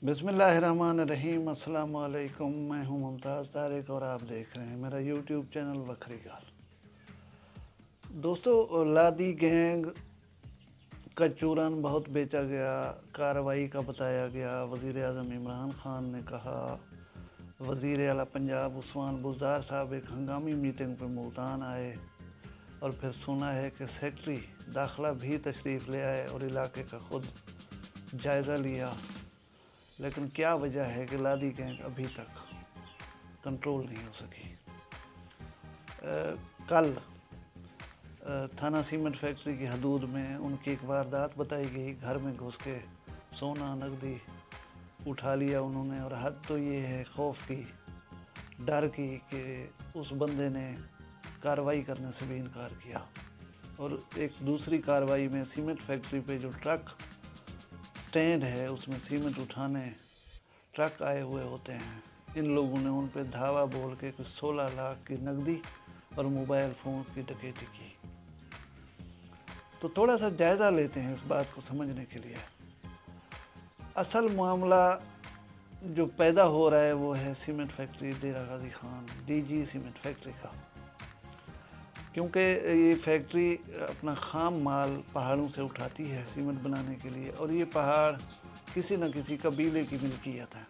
बिस्मिल्लाहिर्रहमानिर्रहीम। अस्सलाम वालेकुम। मैं हूं मुमताज़ तारिक और आप देख रहे हैं मेरा यूट्यूब चैनल बकरी गाल। दोस्तों, लादी गैंग का चूरन बहुत बेचा गया, कार्रवाई का बताया गया। वज़ीर आज़म इमरान खान ने कहा, वज़ीर आला पंजाब उस्मान बुज़दार साहब एक हंगामी मीटिंग पर मुल्तान आए और फिर सुना है कि सेक्रेटरी दाखिला भी तशरीफ़ ले आए और इलाके का खुद जायज़ा लिया। लेकिन क्या वजह है कि लादी गैंग अभी तक कंट्रोल नहीं हो सकी। कल थाना सीमेंट फैक्ट्री की हदूद में उनकी एक वारदात बताई गई। घर में घुस के सोना नकदी उठा लिया उन्होंने, और हद तो ये है खौफ की, डर की, कि उस बंदे ने कार्रवाई करने से भी इनकार किया। और एक दूसरी कार्रवाई में सीमेंट फैक्ट्री पे जो ट्रक स्टैंड है उसमें सीमेंट उठाने ट्रक आए हुए होते हैं, इन लोगों ने उन पर धावा बोल के कुछ 16 लाख की नकदी और मोबाइल फ़ोन की डकैती की। तो थोड़ा सा जायज़ा लेते हैं इस बात को समझने के लिए। असल मामला जो पैदा हो रहा है वो है सीमेंट फैक्ट्री डेरा Ghazi Khan DG cement factory का, क्योंकि ये फैक्ट्री अपना खाम माल पहाड़ों से उठाती है सीमेंट बनाने के लिए, और ये पहाड़ किसी न किसी कबीले की मिल्कियत है।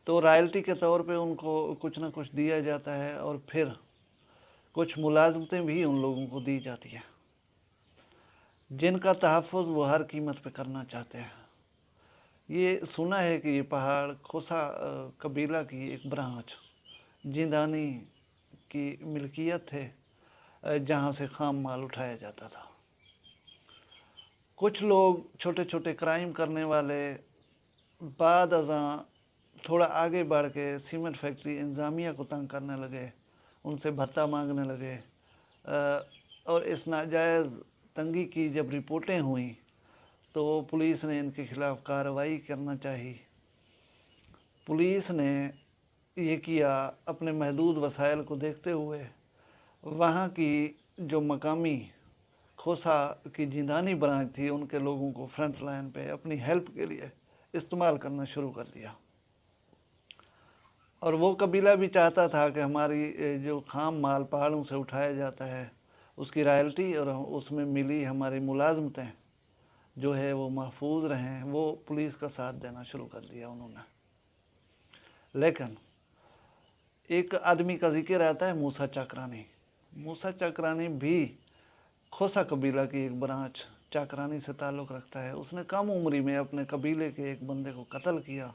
तो रॉयल्टी के तौर पे उनको कुछ ना कुछ दिया जाता है, और फिर कुछ मुलाजमतें भी उन लोगों को दी जाती हैं जिनका तहफ़्फ़ुज़ वो हर कीमत पे करना चाहते हैं। ये सुना है कि ये पहाड़ खोसा कबीला की एक ब्रांच जिंदानी की मिल्कियत थे, जहाँ से खाम माल उठाया जाता था। कुछ लोग छोटे छोटे क्राइम करने वाले बाद अज़ां थोड़ा आगे बढ़ के सीमेंट फैक्ट्री इंतज़ामिया को तंग करने लगे, उनसे भत्ता मांगने लगे, और इस नाजायज़ तंगी की जब रिपोर्टें हुई तो पुलिस ने इनके ख़िलाफ़ कार्रवाई करना चाहिए। पुलिस ने ये किया, अपने महदूद वसाइल को देखते हुए वहाँ की जो मकामी खोसा की जिंदानी ब्रांच थी उनके लोगों को फ्रंट लाइन पे अपनी हेल्प के लिए इस्तेमाल करना शुरू कर दिया। और वो कबीला भी चाहता था कि हमारी जो खाम माल पहाड़ों से उठाया जाता है उसकी रॉयल्टी और उसमें मिली हमारी मुलाजमतें जो है वो महफूज रहें। वो पुलिस का साथ देना शुरू कर दिया उन्होंने। लेकिन एक आदमी का जिक्र आता है, मूसा चाकरानी। मूसा चाकरानी भी खोसा कबीला की एक ब्रांच चाकरानी से ताल्लुक़ रखता है। उसने कम उम्री में अपने कबीले के एक बंदे को कत्ल किया,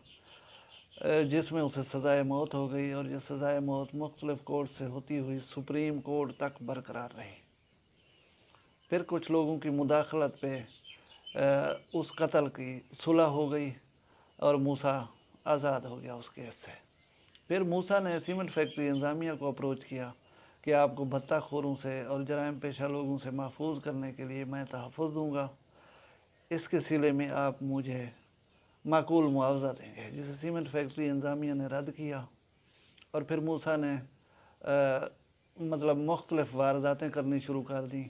जिसमें उसे सज़ाए मौत हो गई, और ये सज़ाए मौत मुख्तलिफ़ कोर्ट से होती हुई सुप्रीम कोर्ट तक बरकरार रही। फिर कुछ लोगों की मुदाखलत पे उस कत्ल की सुलह हो गई और मूसा आज़ाद हो गया उस केस से। फिर मूसा ने सीमेंट फैक्ट्री इंतज़ामिया को अप्रोच किया कि आपको भत्ताखोरों से और जराइम पेशा लोगों से महफूज करने के लिए मैं तहफ़्फ़ुज़ दूँगा, इसके सिले में आप मुझे माकूल मुआवजा देंगे, जिसे सीमेंट फैक्ट्री इंतज़ामिया ने रद्द किया। और फिर मूसा ने मतलब मुख्तलिफ़ वारदातें करनी शुरू कर दी,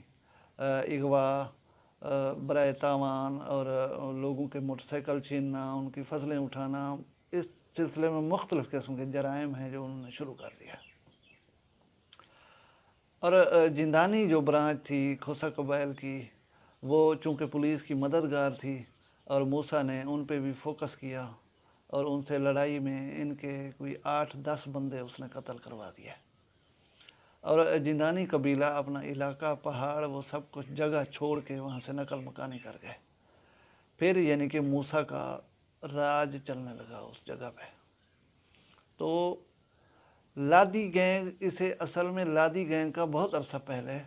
अगवा, बराए तावान और लोगों के मोटरसाइकिल छीनना, उनकी फसलें उठाना, इस सिलसिले में मुख्तलिफ़ किस्म के जराइम हैं जो उन्होंने शुरू कर दिया। और जिंदानी जो ब्रांच थी खोसा कबाइल की, वो चूँकि पुलिस की मददगार थी, और मूसा ने उन पे भी फोकस किया और उनसे लड़ाई में इनके कोई 8-10 बंदे उसने कत्ल करवा दिए। और जिंदानी कबीला अपना इलाका, पहाड़, वो सब कुछ जगह छोड़ के वहाँ से नकल मकानी कर गए। फिर यानी कि मूसा का राज चलने लगा उस जगह पे। तो लादी गैंग, इसे असल में लादी गैंग का बहुत अरसा पहले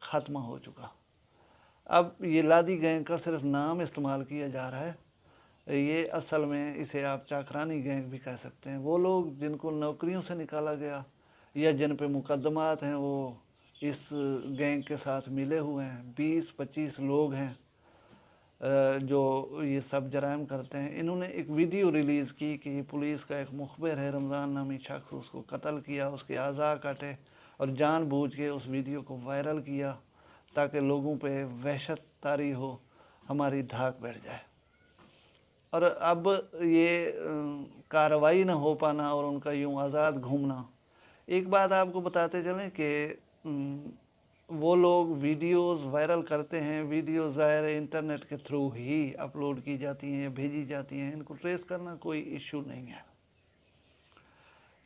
ख़त्मा हो चुका। अब ये लादी गैंग का सिर्फ नाम इस्तेमाल किया जा रहा है। ये असल में इसे आप चाकरानी गैंग भी कह सकते हैं। वो लोग जिनको नौकरियों से निकाला गया या जिन पे मुकदमात हैं वो इस गैंग के साथ मिले हुए हैं। 20-25 लोग हैं जो ये सब जराइम करते हैं। इन्होंने एक वीडियो रिलीज़ की कि पुलिस का एक मुखबिर है रमज़ान नामी शख्स, उसको कत्ल किया, उसके अज़ा काटे, और जानबूझ के उस वीडियो को वायरल किया ताकि लोगों पे वहशत तारी हो, हमारी धाक बैठ जाए। اور اب یہ کارروائی نہ ہو پانا اور ان کا یوں آزاد گھومنا. ایک بات آپ کو بتاتے چلیں کہ وہ لوگ ویڈیوز وائرل کرتے ہیں، ویڈیوز ظاہر انٹرنیٹ کے تھرو ہی اپلوڈ کی جاتی ہیں، بھیجی جاتی ہیں، ان کو ٹریس کرنا کوئی ایشو نہیں ہے.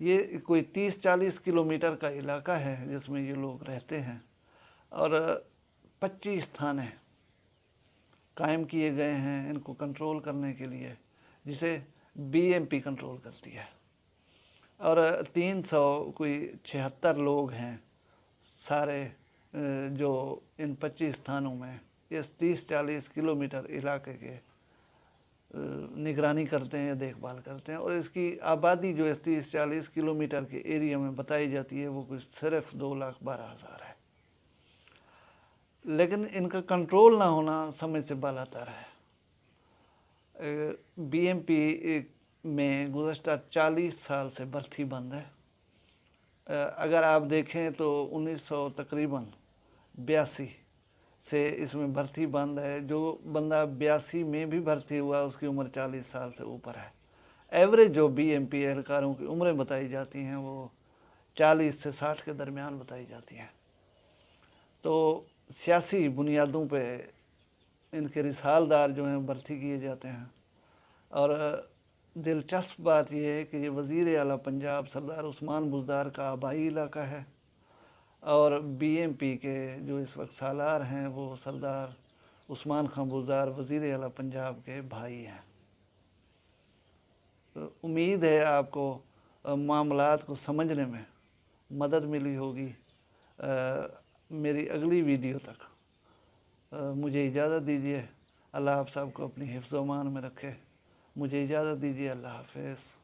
یہ کوئی 30-40 کلومیٹر کا علاقہ ہے جس میں یہ لوگ رہتے ہیں، اور 25 تھانے قائم کیے گئے ہیں ان کو کنٹرول کرنے کے لیے، جسے بی ایم پی کنٹرول کرتی ہے. اور 376 لوگ ہیں سارے جو ان 25 تھانوں میں اس 30-40 کلومیٹر علاقے کے نگرانی کرتے ہیں یا دیکھ بھال کرتے ہیں. اور اس کی آبادی جو اس 30-40 کلومیٹر کے ایریا میں بتائی جاتی ہے وہ کچھ صرف 2,12,000 ہے. لیکن ان کا کنٹرول نہ ہونا سمجھ سے بالاتر ہے. بی ایم پی میں گزشتہ 40 سال سے برتھی بند ہے. اگر آپ دیکھیں تو 1982 سے اس میں بھرتی بند ہے. جو بندہ 82 میں بھی بھرتی ہوا اس کی عمر 40 سال سے اوپر ہے. ایوریج جو بی ایم پی اہلکاروں کی عمریں بتائی جاتی ہیں وہ 40 سے 60 کے درمیان بتائی جاتی ہیں. تو سیاسی بنیادوں پہ ان کے رسالدار جو ہیں بھرتی کیے جاتے ہیں. اور دلچسپ بات یہ ہے کہ یہ وزیر اعلیٰ پنجاب سردار عثمان بزدار کا آبائی علاقہ ہے، اور بی ایم پی کے جو اس وقت سالار ہیں وہ سردار عثمان خان بزدار وزیر اعلیٰ پنجاب کے بھائی ہیں. امید ہے آپ کو معاملات کو سمجھنے میں مدد ملی ہوگی. میری اگلی ویڈیو تک مجھے اجازت دیجیے. اللہ آپ سب کو اپنی حفظ و امان میں رکھے. مجھے اجازت دیجیے. اللہ حافظ.